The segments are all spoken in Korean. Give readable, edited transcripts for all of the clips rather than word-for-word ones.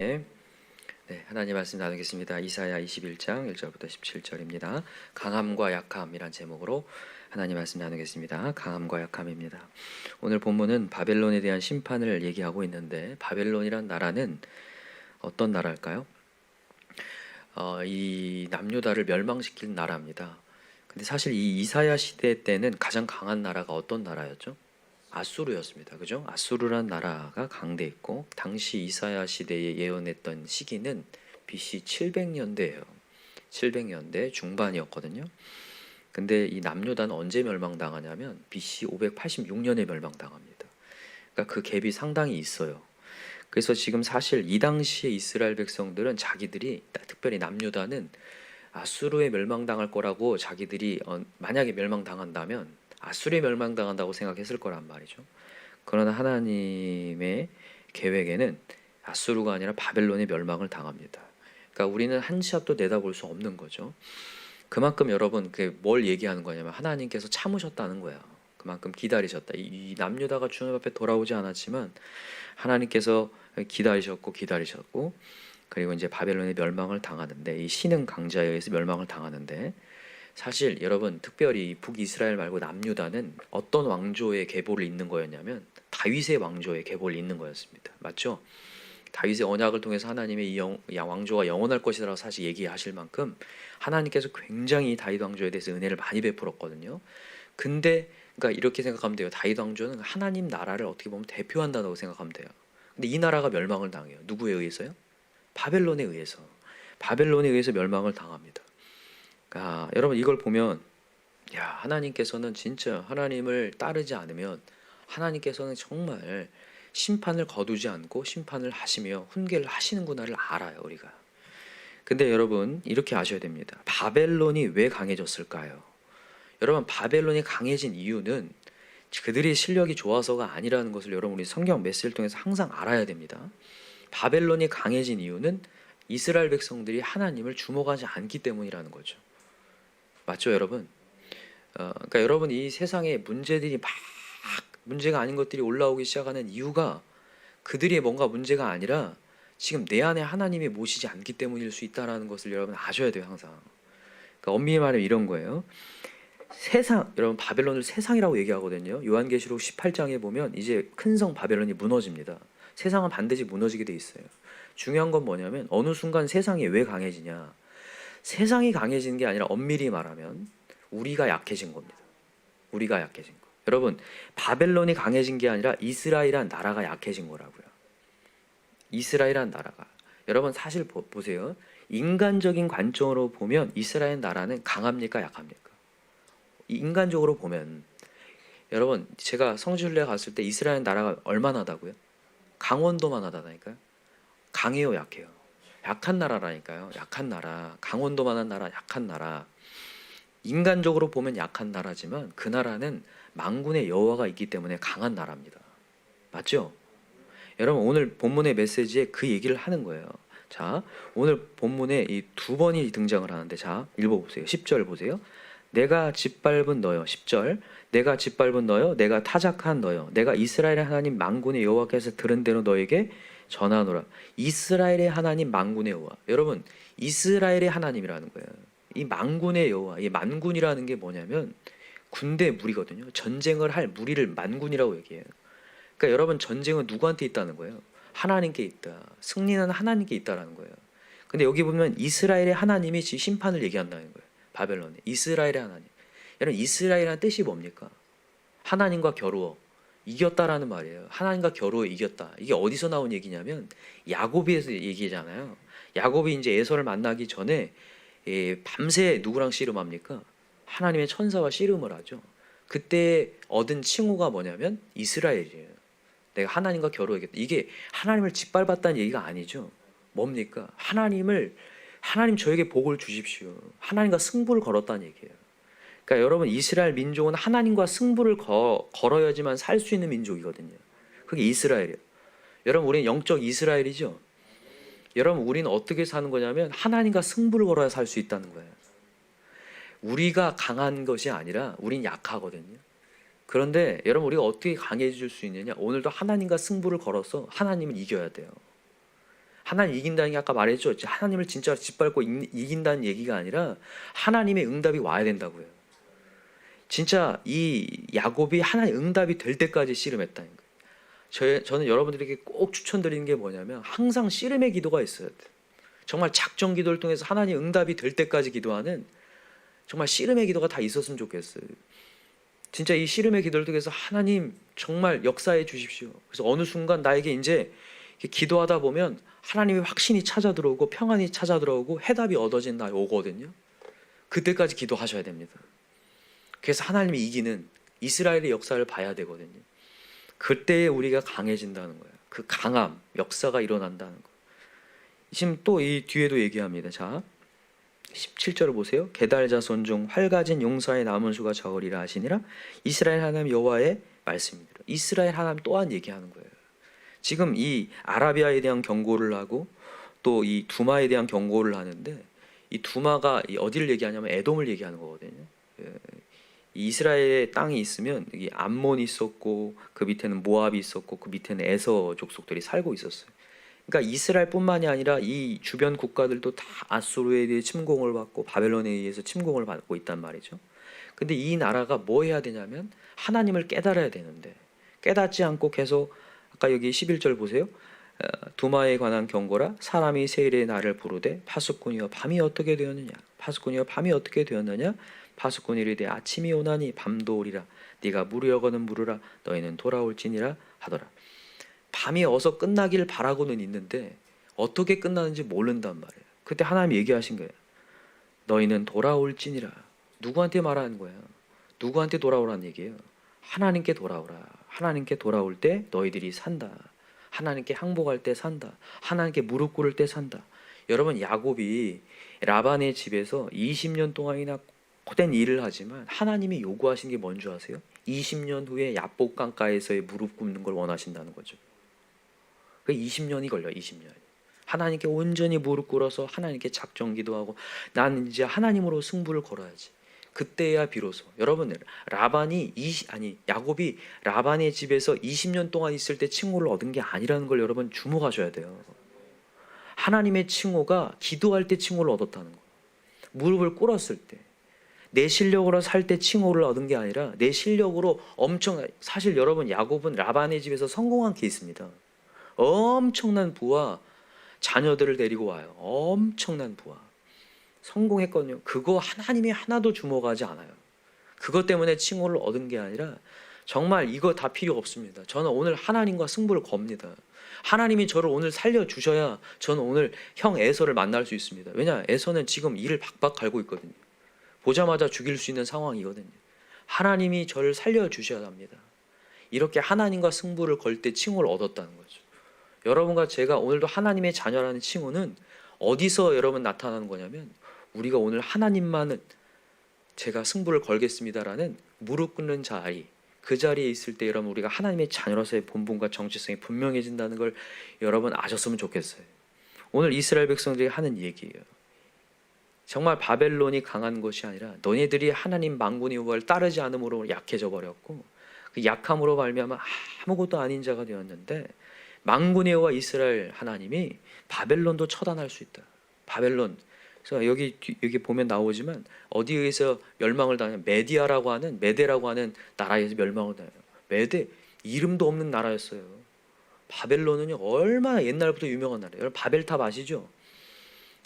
네, 하나님 말씀 나누겠습니다. 이사야 21장 1절부터 17절입니다. 강함과 약함이란 제목으로 하나님 말씀 나누겠습니다. 강함과 약함입니다. 오늘 본문은 바벨론에 대한 심판을 얘기하고 있는데, 바벨론이란 나라는 어떤 나라일까요? 이 남유다를 멸망시킨 나라입니다. 근데 사실 이 이사야 시대 때는 가장 강한 나라가 어떤 나라였죠? 아수르였습니다. 그죠? 아수르란 나라가 강대했고, 당시 이사야 시대에 예언했던 시기는 BC 700년대예요. 700년대 중반이었거든요. 근데 이 남유다는 언제 멸망당하냐면 BC 586년에 멸망당합니다. 그러니까 그 갭이 상당히 있어요. 그래서 지금 사실 이 당시에 이스라엘 백성들은 자기들이, 특별히 남유다는 아수르에 멸망당할 거라고 자기들이 만약에 멸망당한다면 아수르에 멸망당한다고 생각했을 거란 말이죠. 그러나 하나님의 계획에는 아수르가 아니라 바벨론의 멸망을 당합니다. 그러니까 우리는 한 치 앞도 내다볼 수 없는 거죠. 그만큼 여러분 뭘 얘기하는 거냐면 하나님께서 참으셨다는 거야. 그만큼 기다리셨다. 이 남유다가 주님 앞에 돌아오지 않았지만 하나님께서 기다리셨고 그리고 이제 바벨론의 멸망을 당하는데, 이 신흥 강자에 의해서 멸망을 당하는데, 사실 여러분 특별히 북이스라엘 말고 남유다는 어떤 왕조의 계보를 잇는 거였냐면 다윗의 왕조의 계보를 잇는 거였습니다. 맞죠? 다윗의 언약을 통해서 하나님의 이 왕조가 영원할 것이라고 사실 얘기하실 만큼 하나님께서 굉장히 다윗 왕조에 대해서 은혜를 많이 베풀었거든요. 근데 그러니까 이렇게 생각하면 돼요. 다윗 왕조는 하나님 나라를 어떻게 보면 대표한다고 생각하면 돼요. 근데 이 나라가 멸망을 당해요. 누구에 의해서요? 바벨론에 의해서. 바벨론에 의해서 멸망을 당합니다. 여러분 이걸 보면, 하나님께서는 진짜 하나님을 따르지 않으면 하나님께서는 정말 심판을 거두지 않고 심판을 하시며 훈계를 하시는구나를 알아요, 우리가. 근데 여러분 이렇게 아셔야 됩니다. 바벨론이 왜 강해졌을까요? 여러분 바벨론이 강해진 이유는 그들의 실력이 좋아서가 아니라는 것을 여러분 우리 성경 메시지를 통해서 항상 알아야 됩니다. 바벨론이 강해진 이유는 이스라엘 백성들이 하나님을 주목하지 않기 때문이라는 거죠. 맞죠, 여러분? 그러니까 여러분 이 세상에 문제들이 막 문제가 아닌 것들이 올라오기 시작하는 이유가 그들이 뭔가 문제가 아니라 지금 내 안에 하나님이 모시지 않기 때문일 수 있다는 것을 여러분 아셔야 돼요, 항상. 그러니까 엄밀히 말하면 이런 거예요. 여러분 바벨론을 세상이라고 얘기하거든요. 요한계시록 18장에 보면 이제 큰 성 바벨론이 무너집니다. 세상은 반드시 무너지게 돼 있어요. 중요한 건 뭐냐면 어느 순간 세상이 왜 강해지냐? 세상이 강해지는 게 아니라 엄밀히 말하면 우리가 약해진 겁니다. 우리가 약해진 거. 여러분 바벨론이 강해진 게 아니라 이스라엘이란 나라가 약해진 거라고요. 이스라엘이란 나라가. 여러분 사실 보세요. 인간적인 관점으로 보면 이스라엘 나라는 강합니까, 약합니까? 인간적으로 보면, 여러분 제가 성지순례 갔을 때 이스라엘 나라가 얼마나 하다고요? 강원도만 하다니까요. 강해요, 약해요? 약한 나라라니까요. 약한 나라. 강원도만한 나라, 약한 나라. 인간적으로 보면 약한 나라지만 그 나라는 만군의 여호와가 있기 때문에 강한 나라입니다. 맞죠? 여러분 오늘 본문의 메시지에 그 얘기를 하는 거예요. 자, 오늘 본문에 이 두 번이 등장을 하는데, 자, 읽어보세요. 10절 보세요. 내가 짓밟은 너여. 10절. 내가 짓밟은 너여, 내가 타작한 너여, 내가 이스라엘의 하나님 만군의 여호와께서 들은 대로 너에게 전하노라. 이스라엘의 하나님 만군의 여호와. 여러분 이스라엘의 하나님이라는 거예요. 이 만군의 여호와, 이 만군이라는 게 뭐냐면 군대 무리거든요. 전쟁을 할 무리를 만군이라고 얘기해요. 그러니까 여러분 전쟁은 누구한테 있다는 거예요? 하나님께 있다. 승리는 하나님께 있다라는 거예요. 근데 여기 보면 이스라엘의 하나님이 지금 심판을 얘기한다는 거예요. 바벨론에. 이스라엘의 하나님. 여러분 이스라엘이라는 뜻이 뭡니까? 하나님과 겨루어 이겼다라는 말이에요. 하나님과 겨루어 이겼다. 이게 어디서 나온 얘기냐면 야곱에서 얘기잖아요. 야곱이 이제 에서를 만나기 전에 밤새 누구랑 씨름합니까? 하나님의 천사와 씨름을 하죠. 그때 얻은 칭호가 뭐냐면 이스라엘이에요. 내가 하나님과 겨루어야겠다. 이게 하나님을 짓밟았다는 얘기가 아니죠. 뭡니까? 하나님 저에게 복을 주십시오. 하나님과 승부를 걸었다는 얘기예요. 그러니까 여러분 이스라엘 민족은 하나님과 승부를 걸어야지만 살 수 있는 민족이거든요. 그게 이스라엘이에요. 여러분 우리는 영적 이스라엘이죠. 여러분 우리는 어떻게 사는 거냐면 하나님과 승부를 걸어야 살 수 있다는 거예요. 우리가 강한 것이 아니라 우린 약하거든요. 그런데 여러분 우리가 어떻게 강해질 수 있느냐? 오늘도 하나님과 승부를 걸어서 하나님을 이겨야 돼요. 하나님 이긴다는 게 아까 말했죠. 하나님을 진짜 짓밟고 이긴다는 얘기가 아니라 하나님의 응답이 와야 된다고요. 진짜 이 야곱이 하나님 응답이 될 때까지 씨름했다는 거예요. 저는 여러분들에게 꼭 추천드리는 게 뭐냐면 항상 씨름의 기도가 있어야 돼요. 정말 작정 기도를 통해서 하나님 응답이 될 때까지 기도하는 정말 씨름의 기도가 다 있었으면 좋겠어요. 진짜 이 씨름의 기도를 통해서 하나님 정말 역사해 주십시오. 그래서 어느 순간 나에게 이제 기도하다 보면 하나님의 확신이 찾아 들어오고 평안이 찾아 들어오고 해답이 얻어진 날 오거든요. 그때까지 기도하셔야 됩니다. 그래서 하나님이 이기는 이스라엘의 역사를 봐야 되거든요. 그때 우리가 강해진다는 거예요. 그 강함, 역사가 일어난다는 거예요. 지금 또 이 뒤에도 얘기합니다. 자, 17절을 보세요. 게달 자손 중 활가진 용사의 남은 수가 적으리라 하시니라. 이스라엘 하나님 여호와의 말씀입니다. 이스라엘 하나님 또한 얘기하는 거예요. 지금 이 아라비아에 대한 경고를 하고 또 이 두마에 대한 경고를 하는데, 이 두마가 어디를 얘기하냐면 에돔을 얘기하는 거거든요. 이스라엘의 땅이 있으면 여기 암몬이 있었고 그 밑에는 모압이 있었고 그 밑에는 에서 족속들이 살고 있었어요. 그러니까 이스라엘뿐만이 아니라 이 주변 국가들도 다 아수르에 대해 침공을 받고 바벨론에 의해서 침공을 받고 있단 말이죠. 근데 이 나라가 뭐 해야 되냐면 하나님을 깨달아야 되는데 깨닫지 않고 계속, 아까 여기 11절 보세요. 두마에 관한 경고라. 사람이 세일의 날을 부르되 파수꾼이여 밤이 어떻게 되었느냐. 파수꾼이여 밤이 어떻게 되었느냐. 파수꾼이 이르되 아침이 오나니 밤도 오리라. 네가 물으려거든 물으라. 너희는 돌아올지니라 하더라. 밤이 어서 끝나길 바라고는 있는데 어떻게 끝나는지 모른단 말이에요. 그때 하나님이 얘기하신 거예요. 너희는 돌아올지니라. 누구한테 말하는 거예요? 누구한테 돌아오라는 얘기예요? 하나님께 돌아오라. 하나님께 돌아올 때 너희들이 산다. 하나님께 항복할 때 산다. 하나님께 무릎 꿇을 때 산다. 여러분, 야곱이 라반의 집에서 20년 동안이나 고된 일을 하지만 하나님이 요구하신 게 뭔 줄 아세요? 20년 후에 야복 강가에서의 무릎 꿇는 걸 원하신다는 거죠. 그 20년이 걸려요. 20년. 하나님께 온전히 무릎 꿇어서 하나님께 작정 기도하고 나는 이제 하나님으로 승부를 걸어야지. 그때야 비로소. 여러분, 야곱이 라반의 집에서 20년 동안 있을 때 칭호를 얻은 게 아니라는 걸 여러분 주목하셔야 돼요. 하나님의 칭호가 기도할 때 칭호를 얻었다는 거예요. 무릎을 꿇었을 때. 내 실력으로 살 때 칭호를 얻은 게 아니라 내 실력으로 사실 여러분, 야곱은 라반의 집에서 성공한 케이스입니다. 엄청난 부와 자녀들을 데리고 와요. 엄청난 부와. 성공했거든요. 그거 하나님이 하나도 주목하지 않아요. 그것 때문에 칭호를 얻은 게 아니라 정말 이거 다 필요 없습니다. 저는 오늘 하나님과 승부를 겁니다. 하나님이 저를 오늘 살려주셔야 저는 오늘 형 에서를 만날 수 있습니다. 왜냐? 에서는 지금 이를 박박 갈고 있거든요. 보자마자 죽일 수 있는 상황이거든요. 하나님이 저를 살려주셔야 합니다. 이렇게 하나님과 승부를 걸 때 칭호를 얻었다는 거죠. 여러분과 제가 오늘도 하나님의 자녀라는 칭호는 어디서 여러분 나타나는 거냐면, 우리가 오늘 하나님만은 제가 승부를 걸겠습니다라는 무릎 꿇는 자리, 그 자리에 있을 때 여러분 우리가 하나님의 자녀로서의 본분과 정체성이 분명해진다는 걸 여러분 아셨으면 좋겠어요. 오늘 이스라엘 백성들이 하는 얘기예요. 정말 바벨론이 강한 것이 아니라 너희들이 하나님 만군의 여호와를 따르지 않음으로 약해져 버렸고 그 약함으로 말미암아 아무것도 아닌 자가 되었는데, 만군의 여호와 이스라엘 하나님이 바벨론도 처단할 수 있다. 바벨론. 그래서 여기 보면 나오지만 어디에서 멸망을 당하냐? 메데라고 하는 나라에서 멸망을 당해요. 메데, 이름도 없는 나라였어요. 바벨론은요 얼마나 옛날부터 유명한 나라예요. 여러분 바벨탑 아시죠?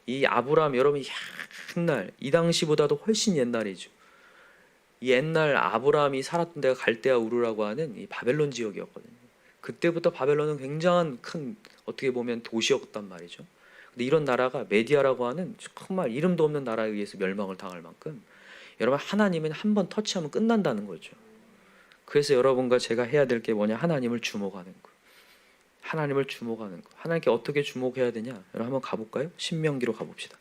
이 아브라함, 여러분 옛날, 이 당시보다도 훨씬 옛날이죠. 이 옛날 아브라함이 살았던 데가 갈대아 우르라고 하는 이 바벨론 지역이었거든요. 그때부터 바벨론은 굉장한 큰, 어떻게 보면 도시였단 말이죠. 근데 이런 나라가 메디아라고 하는 정말 이름도 없는 나라에 의해서 멸망을 당할 만큼, 여러분 하나님은 한 번 터치하면 끝난다는 거죠. 그래서 여러분과 제가 해야 될 게 뭐냐? 하나님을 주목하는 거. 하나님을 주목하는 거. 하나님께 어떻게 주목해야 되냐? 여러분 한번 가볼까요? 신명기로 가봅시다.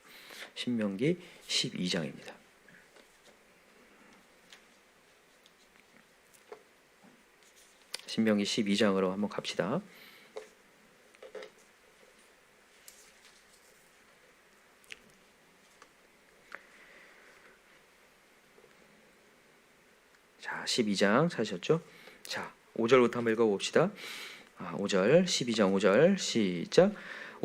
신명기 12장입니다. 신명기 12장으로 한번 갑시다. 자, 12장 찾으셨죠? 자, 5절부터 한번 읽어봅시다. 5절, 12장 5절 시작.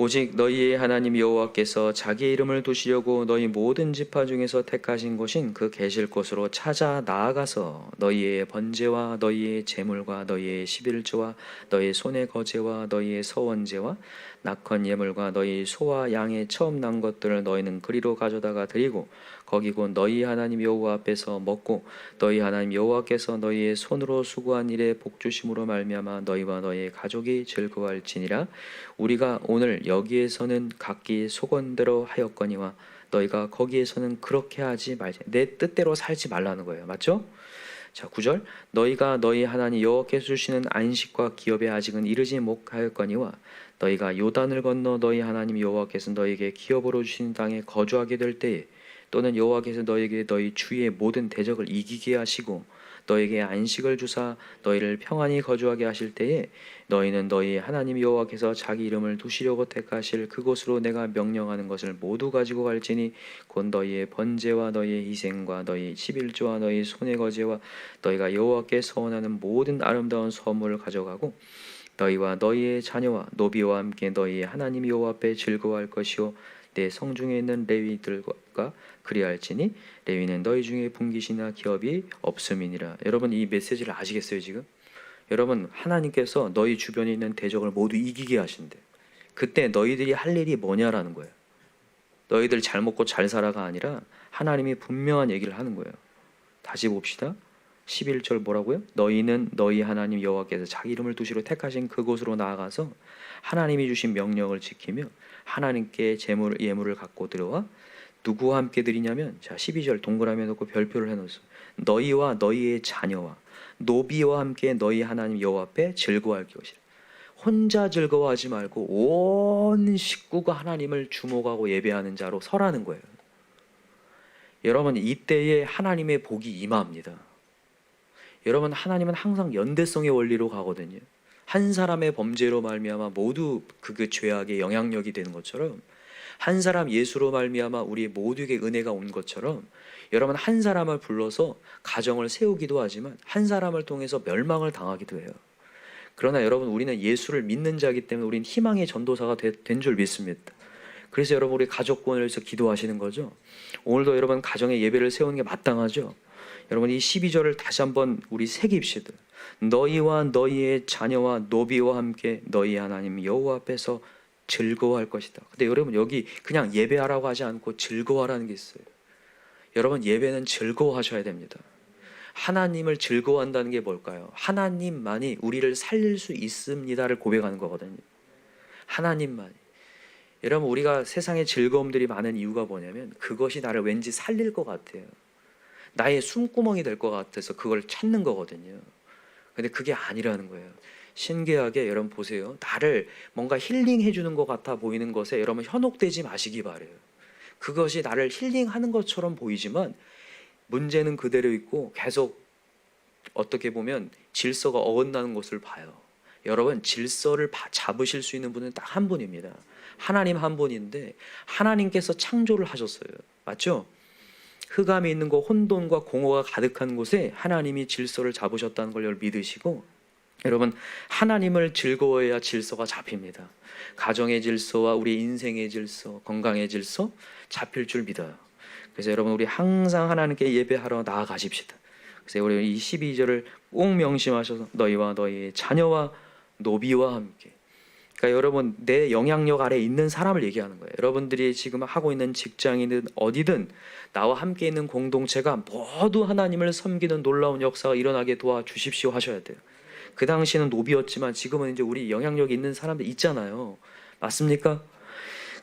오직 너희의 하나님 여호와께서 자기 이름을 두시려고 너희 모든 지파 중에서 택하신 곳인 그 계실 곳으로 찾아 나아가서 너희의 번제와 너희의 제물과 너희의 십일조와 너희의 손의 거제와 너희의 서원제와 낙헌 예물과 너희 소와 양의 처음 난 것들을 너희는 그리로 가져다가 드리고 거기 곧 너희 하나님 여호와 앞에서 먹고 너희 하나님 여호와께서 너희의 손으로 수고한 일에 복주심으로 말미암아 너희와 너희의 가족이 즐거워할지니라. 우리가 오늘 여기에서는 각기 소건대로 하였거니와 너희가 거기에서는 그렇게 하지 말지. 내 뜻대로 살지 말라는 거예요. 맞죠? 자, 9절. 너희가 너희 하나님 여호와께서 주시는 안식과 기업에 아직은 이르지 못하였거니와 너희가 요단을 건너 너희 하나님 여호와께서 너희에게 기업으로 주신 땅에 거주하게 될 때에 또는 여호와께서 너희에게 너희 주위의 모든 대적을 이기게 하시고 너희에게 안식을 주사 너희를 평안히 거주하게 하실 때에 너희는 너희 하나님 여호와께서 자기 이름을 두시려고 택하실 그곳으로 내가 명령하는 것을 모두 가지고 갈지니 곧 너희의 번제와 너희의 희생과 너희 십일조와 너희 손의 거제와 너희가 여호와께 서원하는 모든 아름다운 선물을 가져가고 너희와 너희의 자녀와 노비와 함께 너희의 하나님 여호와 앞에 즐거워할 것이요 내 성중에 있는 레위들과 그리할지니 레위는 너희 중에 분깃이나 기업이 없음이니라. 여러분 이 메시지를 아시겠어요 지금? 여러분 하나님께서 너희 주변에 있는 대적을 모두 이기게 하신대. 그때 너희들이 할 일이 뭐냐라는 거예요. 너희들 잘 먹고 잘 살아가 아니라 하나님이 분명한 얘기를 하는 거예요. 다시 봅시다. 11절 뭐라고요? 너희는 너희 하나님 여호와께서 자기 이름을 두시러 택하신 그곳으로 나아가서 하나님이 주신 명령을 지키며 하나님께 예물을 갖고 들어와 누구와 함께 드리냐면 자 12절 동그라미 놓고 별표를 해놓으세요. 너희와 너희의 자녀와 노비와 함께 너희 하나님 여호와 앞에 즐거워할 것이라. 혼자 즐거워하지 말고 온 식구가 하나님을 주목하고 예배하는 자로 서라는 거예요. 여러분 이때에 하나님의 복이 임합니다. 여러분 하나님은 항상 연대성의 원리로 가거든요. 한 사람의 범죄로 말미암아 모두 그 죄악의 영향력이 되는 것처럼 한 사람 예수로 말미암아 우리 모두에게 은혜가 온 것처럼 여러분 한 사람을 불러서 가정을 세우기도 하지만 한 사람을 통해서 멸망을 당하기도 해요. 그러나 여러분 우리는 예수를 믿는 자이기 때문에 우리는 희망의 전도사가 된 줄 믿습니다. 그래서 여러분 우리 가족권을 위해서 기도하시는 거죠. 오늘도 여러분 가정의 예배를 세우는 게 마땅하죠. 여러분 이 12절을 다시 한번 우리 새깁시다. 너희와 너희의 자녀와 노비와 함께 너희 하나님 여호와 앞에서 즐거워할 것이다. 근데 여러분 여기 그냥 예배하라고 하지 않고 즐거워하라는 게 있어요. 여러분 예배는 즐거워하셔야 됩니다. 하나님을 즐거워한다는 게 뭘까요? 하나님만이 우리를 살릴 수 있습니다를 고백하는 거거든요. 하나님만이. 여러분 우리가 세상에 즐거움들이 많은 이유가 뭐냐면 그것이 나를 왠지 살릴 것 같아요. 나의 숨구멍이 될 것 같아서 그걸 찾는 거거든요. 근데 그게 아니라는 거예요. 신기하게 여러분 보세요. 나를 뭔가 힐링해 주는 것 같아 보이는 것에 여러분 현혹되지 마시기 바래요. 그것이 나를 힐링하는 것처럼 보이지만 문제는 그대로 있고 계속 어떻게 보면 질서가 어긋나는 것을 봐요. 여러분 질서를 잡으실 수 있는 분은 딱 한 분입니다. 하나님 한 분인데 하나님께서 창조를 하셨어요. 맞죠? 흑암이 있는 곳 혼돈과 공허가 가득한 곳에 하나님이 질서를 잡으셨다는 걸 믿으시고 여러분 하나님을 즐거워해야 질서가 잡힙니다. 가정의 질서와 우리 인생의 질서, 건강의 질서 잡힐 줄 믿어요. 그래서 여러분 우리 항상 하나님께 예배하러 나아가십시다. 그래서 우리 이 12절을 꼭 명심하셔서 너희와 너희의 자녀와 노비와 함께 그러니까 여러분 내 영향력 아래에 있는 사람을 얘기하는 거예요. 여러분들이 지금 하고 있는 직장이든 어디든 나와 함께 있는 공동체가 모두 하나님을 섬기는 놀라운 역사가 일어나게 도와주십시오 하셔야 돼요. 그 당시에는 노비였지만 지금은 이제 우리 영향력 있는 사람들 있잖아요. 맞습니까?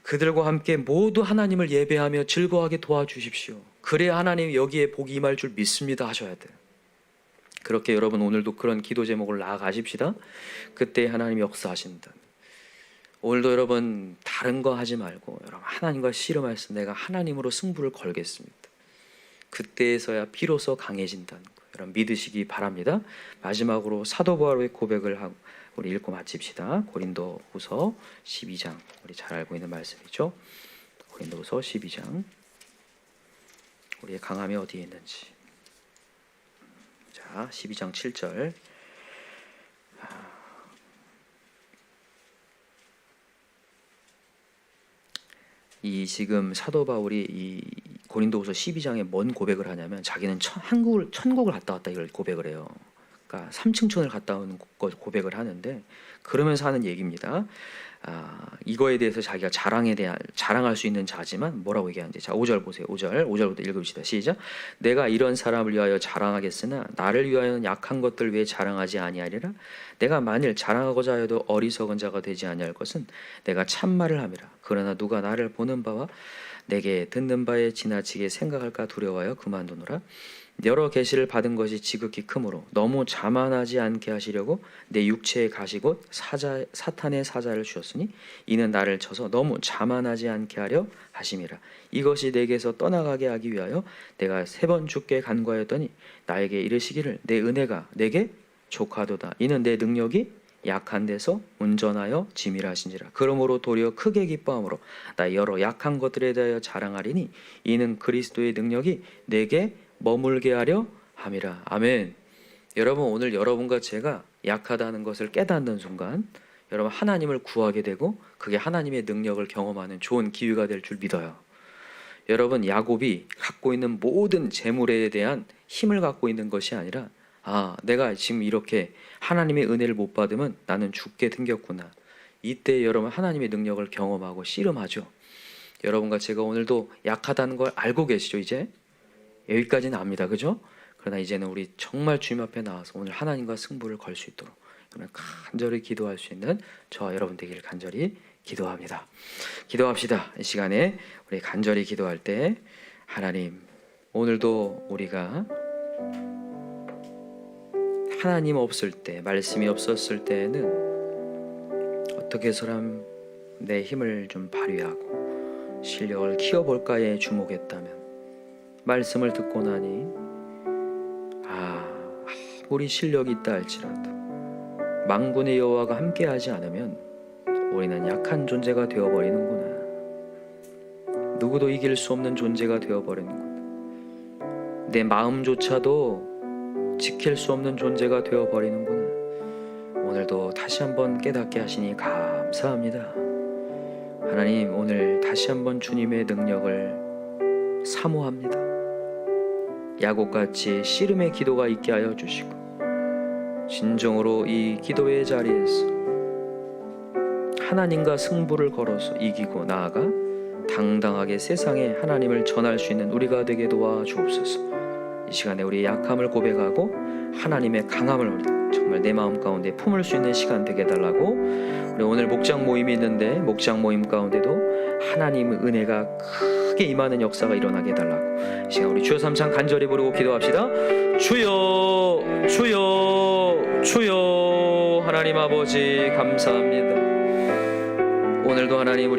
그들과 함께 모두 하나님을 예배하며 즐거워하게 도와주십시오. 그래야 하나님 여기에 복이 임할 줄 믿습니다 하셔야 돼요. 그렇게 여러분 오늘도 그런 기도 제목을 나아가십시다. 그때 하나님이 역사하신다. 오늘도 여러분 다른 거 하지 말고 여러분 하나님과 씨름해서 내가 하나님으로 승부를 걸겠습니다. 그때에서야 비로소 강해진다는 거 여러분 믿으시기 바랍니다. 마지막으로 사도 바울의 고백을 하고 우리 읽고 마칩시다. 고린도후서 12장 우리 잘 알고 있는 말씀이죠. 고린도후서 12장 우리의 강함이 어디에 있는지. 자 12장 7절 이 지금 사도 바울이 이 고린도후서 12장에 뭔 고백을 하냐면 자기는 천국을 갔다 왔다 이걸 고백을 해요. 그러니까 삼층천을 갔다 온 고백을 하는데 그러면서 하는 얘기입니다. 이거에 대해서 자기가 자랑할 수 있는 자지만 뭐라고 얘기하는지. 자, 5절 보세요. 5절부터 읽읍시다. 시작. 내가 이런 사람을 위하여 자랑하겠으나 나를 위하여는 약한 것들 외에 자랑하지 아니하리라. 내가 만일 자랑하고자 하여도 어리석은 자가 되지 아니할 것은 내가 참말을 함이라. 그러나 누가 나를 보는 바와 내게 듣는 바에 지나치게 생각할까 두려워하여 그만두노라. 여러 계시를 받은 것이 지극히 크므로 너무 자만하지 않게 하시려고 내 육체에 가시곧 사탄의 사자를 주었으니 이는 나를 쳐서 너무 자만하지 않게 하려 하심이라. 이것이 내게서 떠나가게 하기 위하여 내가 3번 주께 간구하였더니 나에게 이르시기를 내 은혜가 내게 족하도다. 이는 내 능력이 약한 데서 운전하여 짐이라 하신지라. 그러므로 도리어 크게 기뻐함으로 나 여러 약한 것들에 대하여 자랑하리니 이는 그리스도의 능력이 내게 머물게 하려 함이라. 아멘. 여러분, 오늘 여러분과 제가 약하다는 것을 깨닫는 순간 여러분 하나님을 구하게 되고 그게 하나님의 능력을 경험하는 좋은 기회가 될 줄 믿어요. 여러분, 야곱이 갖고 있는 모든 재물에 대한 힘을 갖고 있는 것이 아니라 내가 지금 이렇게 하나님의 은혜를 못 받으면 나는 죽게 생겼구나. 이때 여러분 하나님의 능력을 경험하고 씨름하죠. 여러분과 제가 오늘도 약하다는 걸 알고 계시죠? 이제 여기까지는 압니다. 그죠? 그러나 이제는 우리 정말 주님 앞에 나와서 오늘 하나님과 승부를 걸 수 있도록 간절히 기도할 수 있는 저와 여러분 되기를 간절히 기도합니다. 기도합시다. 이 시간에 우리 간절히 기도할 때 하나님, 오늘도 우리가 하나님 없을 때, 말씀이 없었을 때에는 어떻게 해서라면 내 힘을 좀 발휘하고 실력을 키워볼까에 주목했다면 말씀을 듣고 나니 아무리 실력이 있다 할지라도 만군의 여호와가 함께하지 않으면 우리는 약한 존재가 되어버리는구나. 누구도 이길 수 없는 존재가 되어버리는구나. 내 마음조차도 지킬 수 없는 존재가 되어버리는구나. 오늘도 다시 한번 깨닫게 하시니 감사합니다. 하나님, 오늘 다시 한번 주님의 능력을 사모합니다. 야곱같이 씨름의 기도가 있게 하여 주시고 진정으로 이 기도의 자리에서 하나님과 승부를 걸어서 이기고 나아가 당당하게 세상에 하나님을 전할 수 있는 우리가 되게 도와주옵소서. 이 시간에 우리의 약함을 고백하고 하나님의 강함을 우리 정말 내 마음 가운데 품을 수 있는 시간 되게 해달라고. 우리 오늘 목장 모임이 있는데 목장 모임 가운데도 하나님의 은혜가 크게 임하는 역사가 일어나게 해달라고. 이 시간 우리 주여 삼창 간절히 부르고 기도합시다. 주여 주여 주여. 하나님 아버지 감사합니다. 오늘도 하나님 우리